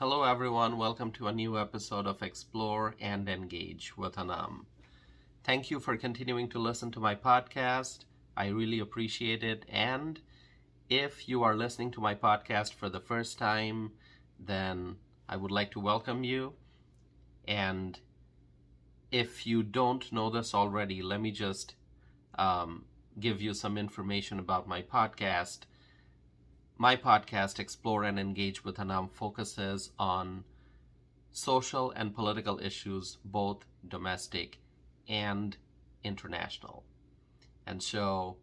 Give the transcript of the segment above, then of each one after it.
Hello everyone, welcome to a new episode of Explore and Engage with Anam. Thank you for continuing to listen to my podcast. I really appreciate it. And if you are listening to my podcast for the first time, then I would like to welcome you. And if you don't know this already, let me just give you some information about my podcast. My podcast, Explore and Engage with Anam, focuses on social and political issues, both domestic and international. And so,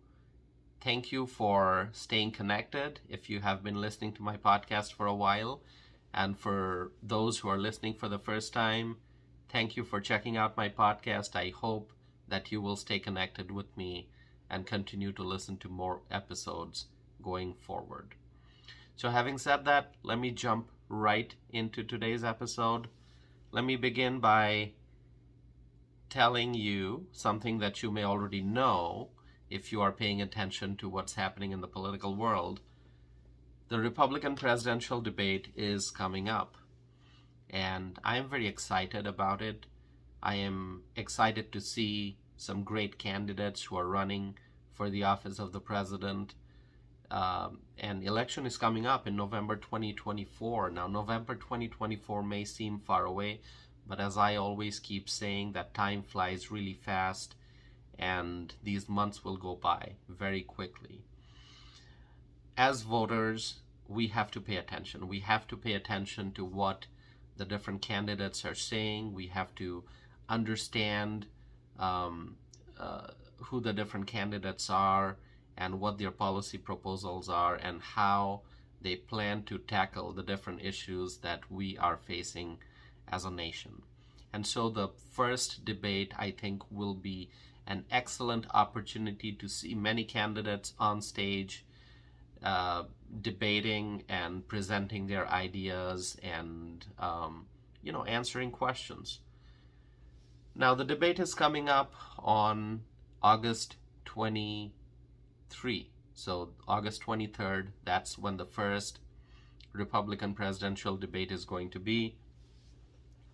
thank you for staying connected if you have been listening to my podcast for a while. And for those who are listening for the first time, thank you for checking out my podcast. I hope that you will stay connected with me and continue to listen to more episodes going forward. So having said that, let me jump right into today's episode. Let me begin by telling you something that you may already know if you are paying attention to what's happening in the political world. The Republican presidential debate is coming up, and I am very excited about it. I am excited to see some great candidates who are running for the office of the president. And election is coming up in November 2024. Now, November 2024 may seem far away, but as I always keep saying, that time flies really fast, and these months will go by very quickly. As voters, we have to pay attention. We have to pay attention to what the different candidates are saying. We have to understand who the different candidates are, and what their policy proposals are, and how they plan to tackle the different issues that we are facing as a nation. And so the first debate, I think, will be an excellent opportunity to see many candidates on stage debating and presenting their ideas and answering questions. Now, the debate is coming up on August 23. So August 23rd, that's when the first Republican presidential debate is going to be.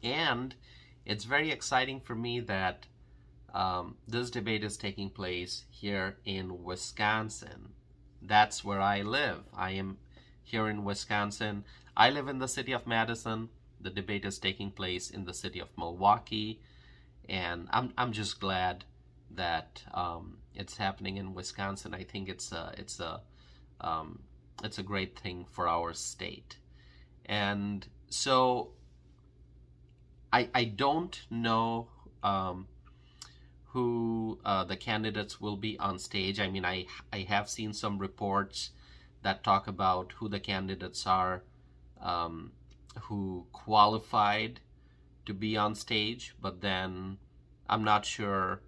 And it's very exciting for me that this debate is taking place here in Wisconsin. That's where I live. I am here in Wisconsin. I live in the city of Madison. The debate is taking place in the city of Milwaukee. And I'm just glad that it's happening in Wisconsin. I think it's a great thing for our state. And so I don't know who the candidates will be on stage. I mean, I have seen some reports that talk about who the candidates are who qualified to be on stage, but then I'm not sure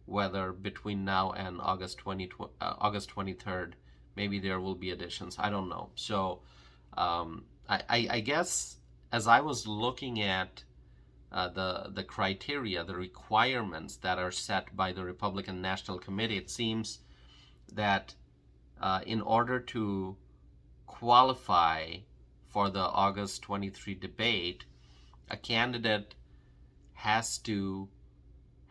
whether between now and August 23rd, maybe there will be additions. I don't know. So I guess as I was looking at the criteria, the requirements that are set by the Republican National Committee, it seems that in order to qualify for the August 23 debate, a candidate has to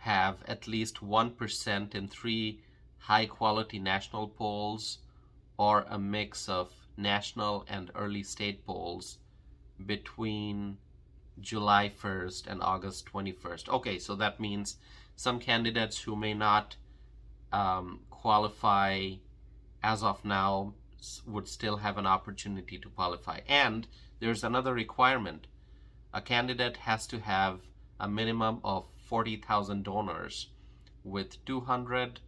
have at least 1% in 3 high-quality national polls or a mix of national and early state polls between July 1st and August 21st. Okay, so that means some candidates who may not qualify as of now would still have an opportunity to qualify. And there's another requirement. A candidate has to have a minimum of 40,000 donors with 200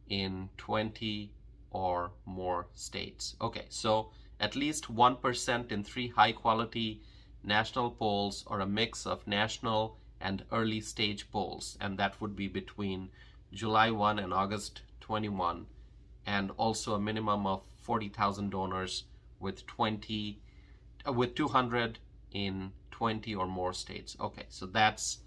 in 20 or more states. Okay, so at least 1% in 3 high-quality national polls or a mix of national and early stage polls, and that would be between July 1 and August 21, and also a minimum of 40,000 donors with 200 in 20 or more states. Okay, so that's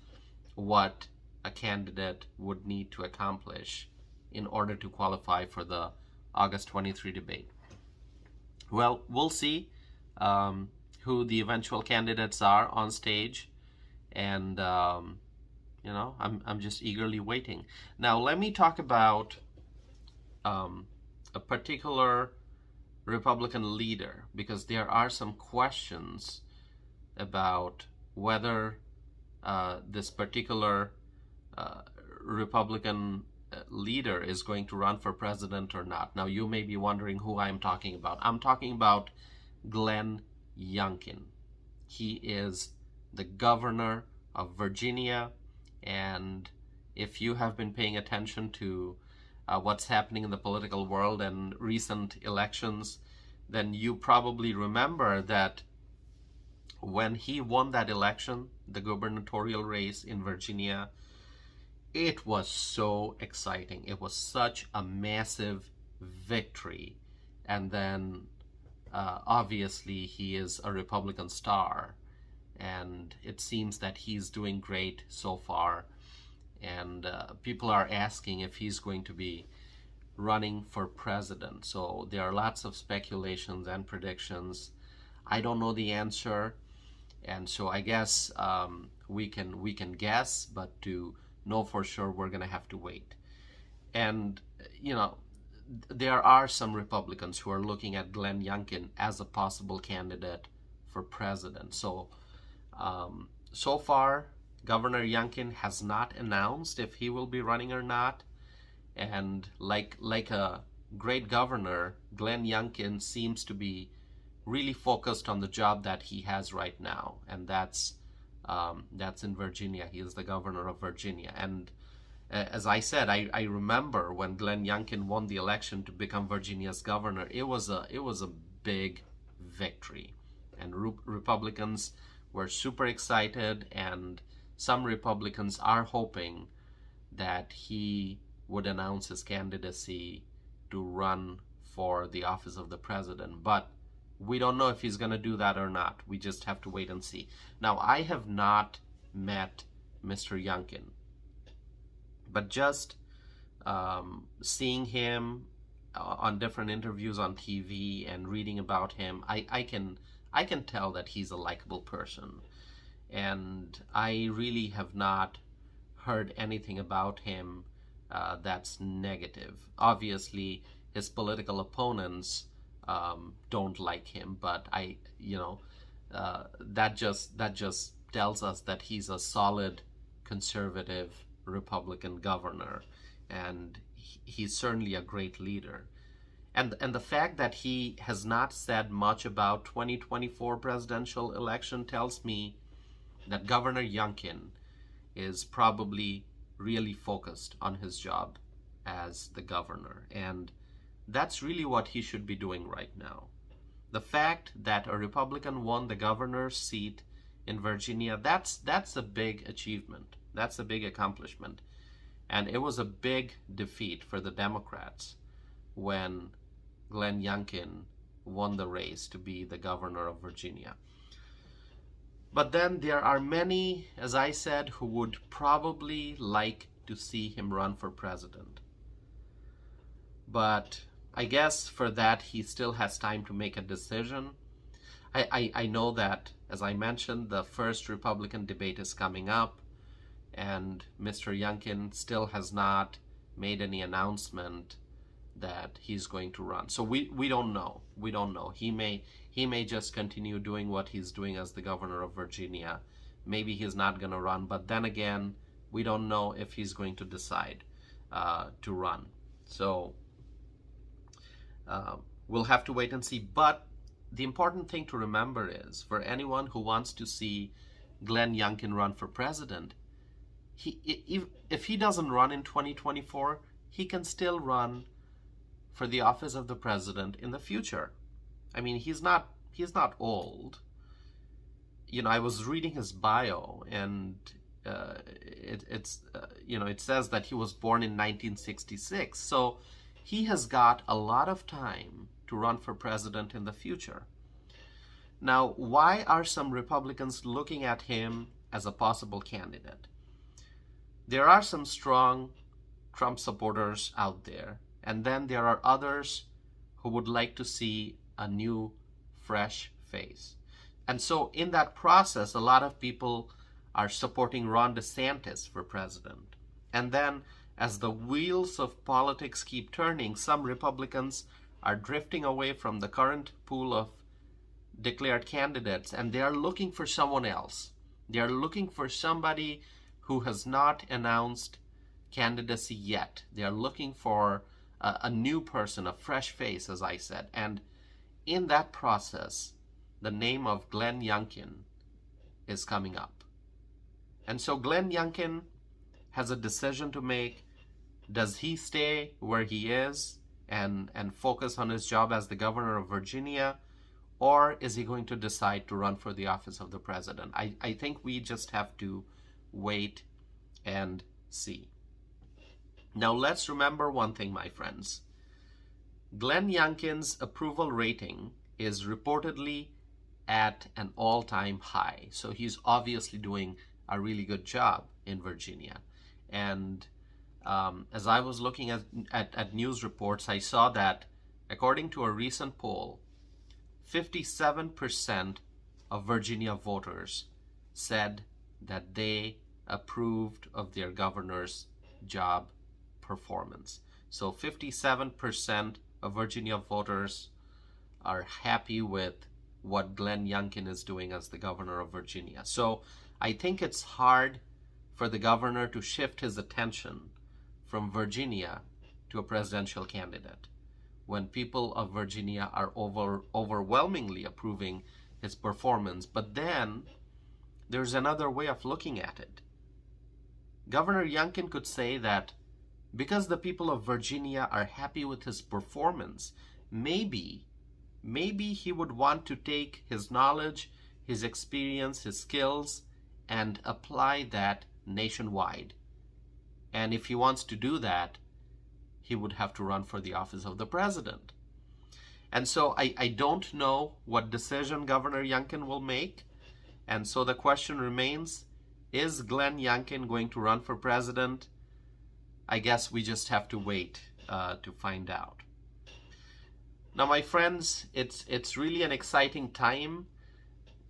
what a candidate would need to accomplish in order to qualify for the August 23 debate. Well, we'll see who the eventual candidates are on stage, and I'm just eagerly waiting. Now let me talk about a particular Republican leader, because there are some questions about whether this particular Republican leader is going to run for president or not. Now you may be wondering who I'm talking about. I'm talking about Glenn Youngkin. He is the governor of Virginia, and if you have been paying attention to what's happening in the political world and recent elections, then you probably remember that when he won that election, the gubernatorial race in Virginia, it was so exciting. It was such a massive victory. And then obviously he is a Republican star, and it seems that he's doing great so far. And people are asking if he's going to be running for president. So there are lots of speculations and predictions. I don't know the answer, and so I guess we can guess, but to know for sure, we're going to have to wait. And there are some Republicans who are looking at Glenn Youngkin as a possible candidate for president. So so far, Governor Youngkin has not announced if he will be running or not. And like a great governor, Glenn Youngkin seems to be really focused on the job that he has right now, and that's in Virginia. He is the governor of Virginia. And as I said, I remember when Glenn Youngkin won the election to become Virginia's governor. It was a big victory, and Republicans were super excited, and some Republicans are hoping that he would announce his candidacy to run for the office of the president. But we don't know if he's going to do that or not. We just have to wait and see. Now, I have not met Mr. Youngkin, but just seeing him on different interviews on TV and reading about him, I can tell that he's a likable person. And I really have not heard anything about him that's negative. Obviously, his political opponents don't like him, but that just tells us that he's a solid conservative Republican governor, and he's certainly a great leader. And the fact that he has not said much about 2024 presidential election tells me that Governor Youngkin is probably really focused on his job as the governor, and that's really what he should be doing right now. The fact that a Republican won the governor's seat in Virginia, that's a big achievement. That's a big accomplishment. And it was a big defeat for the Democrats when Glenn Youngkin won the race to be the governor of Virginia. But then there are many, as I said, who would probably like to see him run for president. But I guess for that, he still has time to make a decision. I know that, as I mentioned, the first Republican debate is coming up, and Mr. Youngkin still has not made any announcement that he's going to run. So we don't know. We don't know. He may just continue doing what he's doing as the governor of Virginia. Maybe he's not going to run, but then again, we don't know if he's going to decide to run. So we'll have to wait and see. But the important thing to remember is, for anyone who wants to see Glenn Youngkin run for president, if he doesn't run in 2024, he can still run for the office of the president in the future. I mean, he's not old. I was reading his bio, and it says that he was born in 1966. So he has got a lot of time to run for president in the future. Now, why are some Republicans looking at him as a possible candidate? There are some strong Trump supporters out there, and then there are others who would like to see a new, fresh face. And so in that process, a lot of people are supporting Ron DeSantis for president. And then as the wheels of politics keep turning, some Republicans are drifting away from the current pool of declared candidates, and they are looking for someone else. They are looking for somebody who has not announced candidacy yet. They are looking for a new person, a fresh face, as I said. And in that process, the name of Glenn Youngkin is coming up. And so Glenn Youngkin has a decision to make. Does he stay where he is and focus on his job as the governor of Virginia, or is he going to decide to run for the office of the president? I think we just have to wait and see. Now let's remember one thing, my friends. Glenn Youngkin's approval rating is reportedly at an all-time high. So he's obviously doing a really good job in Virginia. And as I was looking at news reports, I saw that according to a recent poll, 57% of Virginia voters said that they approved of their governor's job performance. So 57% of Virginia voters are happy with what Glenn Youngkin is doing as the governor of Virginia. So I think it's hard for the governor to shift his attention from Virginia to a presidential candidate when people of Virginia are overwhelmingly approving his performance. But then there's another way of looking at it. Governor Youngkin could say that because the people of Virginia are happy with his performance, maybe he would want to take his knowledge, his experience, his skills, and apply that nationwide. And if he wants to do that, he would have to run for the office of the president. And so I don't know what decision Governor Youngkin will make. And so the question remains, is Glenn Youngkin going to run for president? I guess we just have to wait to find out. Now, my friends, it's really an exciting time.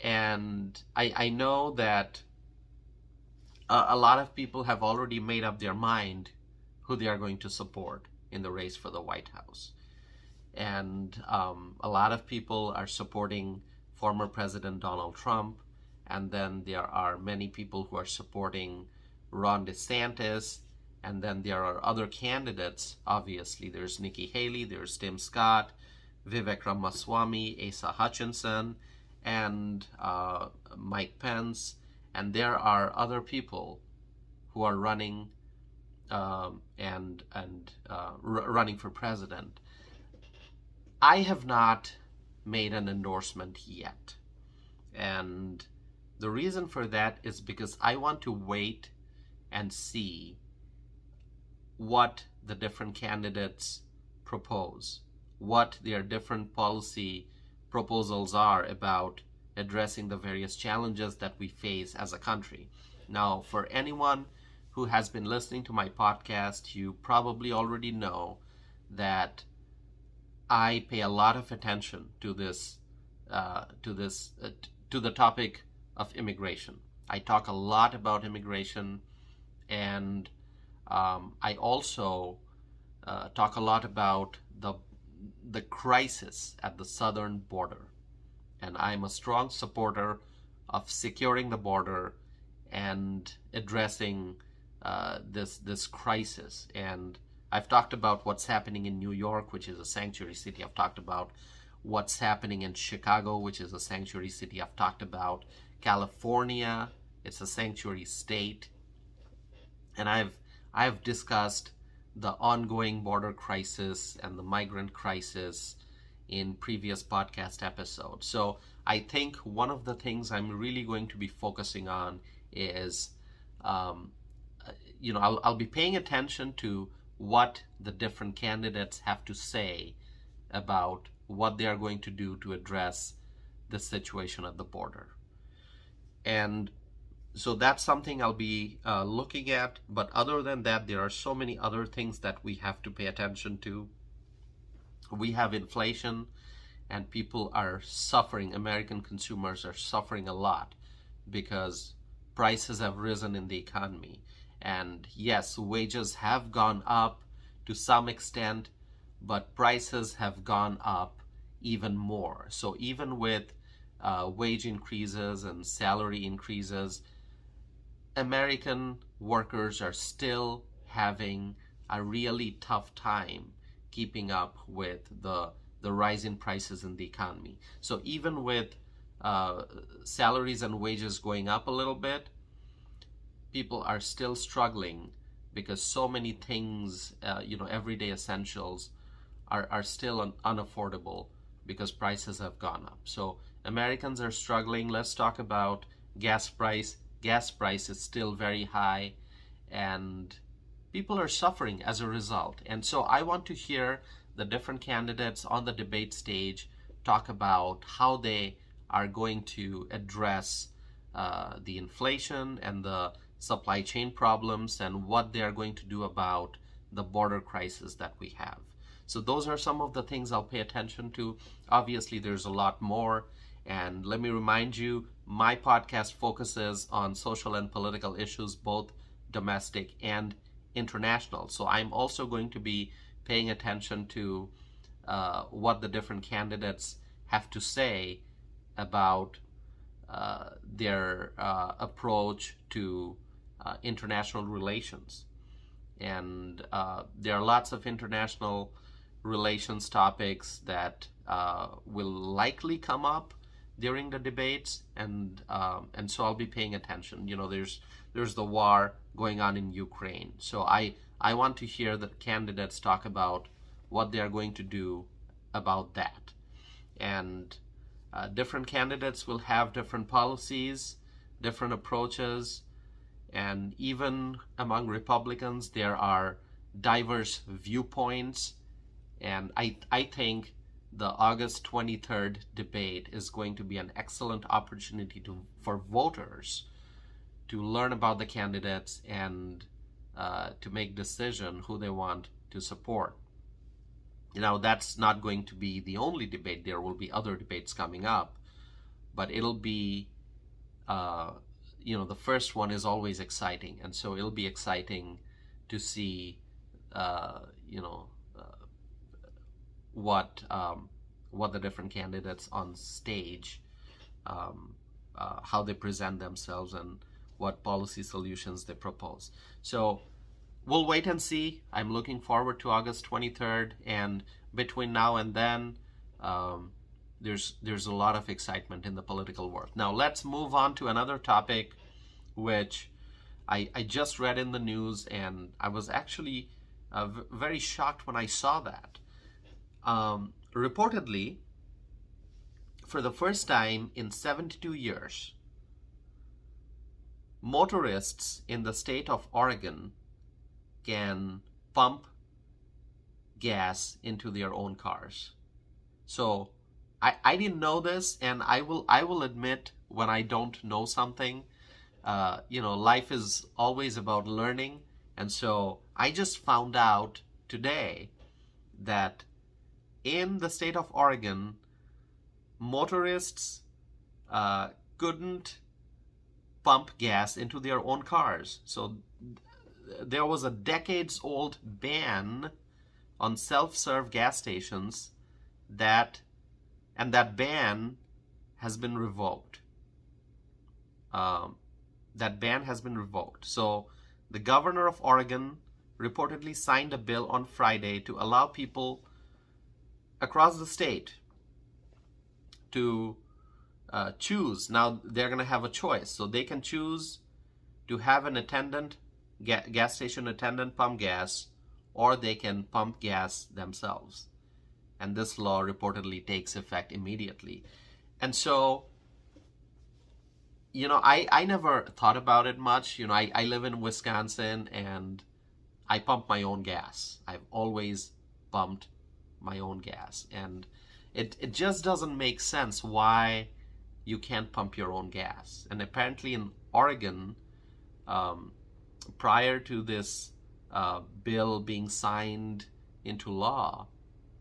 And I know that a lot of people have already made up their mind who they are going to support in the race for the White House. And a lot of people are supporting former President Donald Trump. And then there are many people who are supporting Ron DeSantis. And then there are other candidates. Obviously, there's Nikki Haley, there's Tim Scott, Vivek Ramaswamy, Asa Hutchinson, and Mike Pence. And there are other people who are running running for president. I have not made an endorsement yet. And the reason for that is because I want to wait and see what the different candidates propose, what their different policy proposals are about addressing the various challenges that we face as a country. Now, for anyone who has been listening to my podcast, you probably already know that I pay a lot of attention to the topic of immigration. I talk a lot about immigration, and I also talk a lot about the crisis at the southern border. And I'm a strong supporter of securing the border and addressing this crisis. And I've talked about what's happening in New York, which is a sanctuary city. I've talked about what's happening in Chicago, which is a sanctuary city. I've talked about California. It's a sanctuary state. And I've discussed the ongoing border crisis and the migrant crisis in previous podcast episodes. So I think one of the things I'm really going to be focusing on is, I'll be paying attention to what the different candidates have to say about what they are going to do to address the situation at the border. And so that's something I'll be looking at. But other than that, there are so many other things that we have to pay attention to. We have inflation, and people are suffering. American consumers are suffering a lot because prices have risen in the economy. And yes, wages have gone up to some extent, but prices have gone up even more. So even with wage increases and salary increases, American workers are still having a really tough time keeping up with the rise in prices in the economy. So even with salaries and wages going up a little bit, people are still struggling because so many things, everyday essentials are still unaffordable because prices have gone up. So Americans are struggling. Let's talk about gas price. Gas price is still very high, and people are suffering as a result. And so I want to hear the different candidates on the debate stage talk about how they are going to address the inflation and the supply chain problems and what they are going to do about the border crisis that we have. So those are some of the things I'll pay attention to. Obviously, there's a lot more. And let me remind you, my podcast focuses on social and political issues, both domestic and international. So I'm also going to be paying attention to what the different candidates have to say about their approach to international relations. And there are lots of international relations topics that will likely come up during the debates, and so I'll be paying attention. There's the war going on in Ukraine, so I want to hear the candidates talk about what they are going to do about that. And different candidates will have different policies, different approaches, and even among Republicans there are diverse viewpoints. And I think the August 23rd debate is going to be an excellent opportunity for voters to learn about the candidates and to make decision who they want to support. That's not going to be the only debate. There will be other debates coming up, but it'll be, the first one is always exciting, and so it'll be exciting to see, what the different candidates on stage, how they present themselves and what policy solutions they propose. So we'll wait and see. I'm looking forward to August 23rd, and between now and then, there's a lot of excitement in the political world. Now let's move on to another topic, which I just read in the news, and I was actually very shocked when I saw that. Reportedly, for the first time in 72 years, motorists in the state of Oregon can pump gas into their own cars. So I didn't know this, and I will admit when I don't know something. Life is always about learning, and so I just found out today that in the state of Oregon, motorists couldn't pump gas into their own cars. So there was a decades-old ban on self-serve gas stations that ban has been revoked. That ban has been revoked. So the governor of Oregon reportedly signed a bill on Friday to allow people across the state to choose. Now they're going to have a choice. So they can choose to have an attendant, gas station attendant pump gas, or they can pump gas themselves. And this law reportedly takes effect immediately. And so, I never thought about it much. I live in Wisconsin, and I pump my own gas. I've always pumped my own gas, and it just doesn't make sense why you can't pump your own gas. And apparently in Oregon, prior to this bill being signed into law,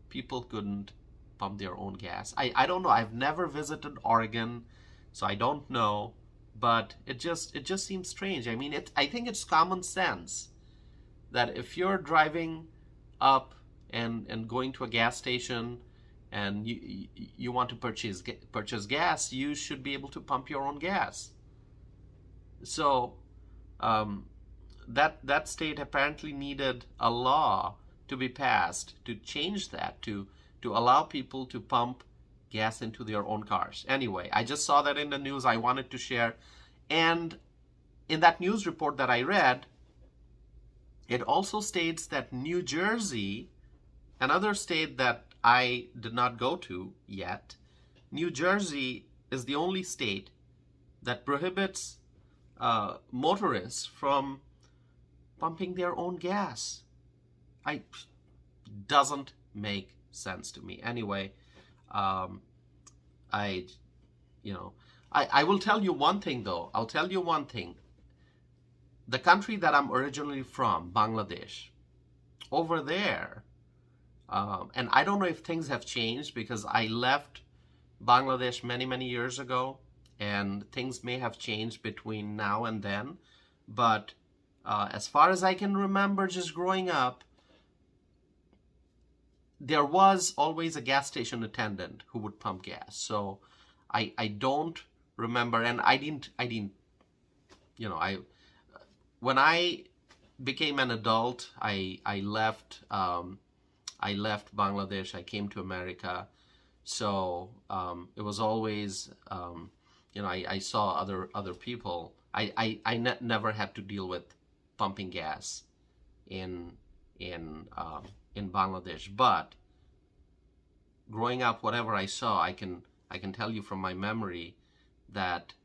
people couldn't pump their own gas. I don't know. I've never visited Oregon, so I don't know. But it just seems strange. I mean, I think it's common sense that if you're driving up and going to a gas station and you want to purchase gas, you should be able to pump your own gas. So that state apparently needed a law to be passed to change that, to allow people to pump gas into their own cars. Anyway, I just saw that in the news. I wanted to share. And in that news report that I read, it also states that New Jersey, another state that I did not go to yet, New Jersey is the only state that prohibits motorists from pumping their own gas. Doesn't make sense to me. Anyway, I will tell you one thing though. I'll tell you one thing. The country that I'm originally from, Bangladesh, over there, and I don't know if things have changed because I left Bangladesh many years ago, and things may have changed between now and then. But as far as I can remember, just growing up, there was always a gas station attendant who would pump gas. So I don't remember, and I didn't, when I became an adult, I left Bangladesh. I came to America. So it was always, I saw other people. I never had to deal with pumping gas in Bangladesh. But growing up, whatever I saw, I can tell you from my memory that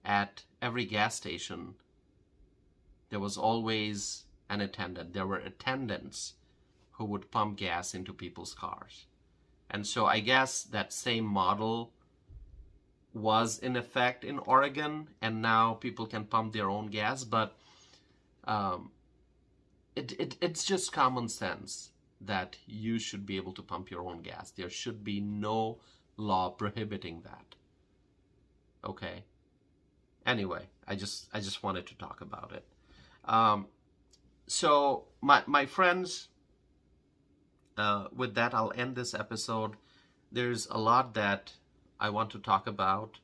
at every gas station there was always an attendant. There were attendants who would pump gas into people's cars. And so I guess that same model was in effect in Oregon, and now people can pump their own gas. But it's just common sense that you should be able to pump your own gas. There should be no law prohibiting that. Okay. Anyway, I just wanted to talk about it. So my friends, with that, I'll end this episode. There's a lot that I want to talk about,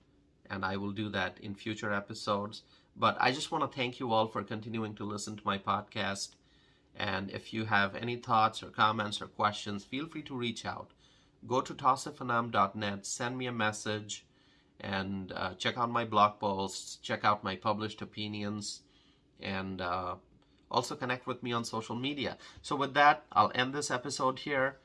and I will do that in future episodes. But I just want to thank you all for continuing to listen to my podcast. And if you have any thoughts or comments or questions, feel free to reach out. Go to tawsifanam.net, send me a message, and check out my blog posts, check out my published opinions, and also connect with me on social media. So with that, I'll end this episode here,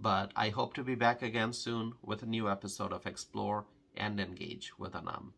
but I hope to be back again soon with a new episode of Explore and Engage with Anam.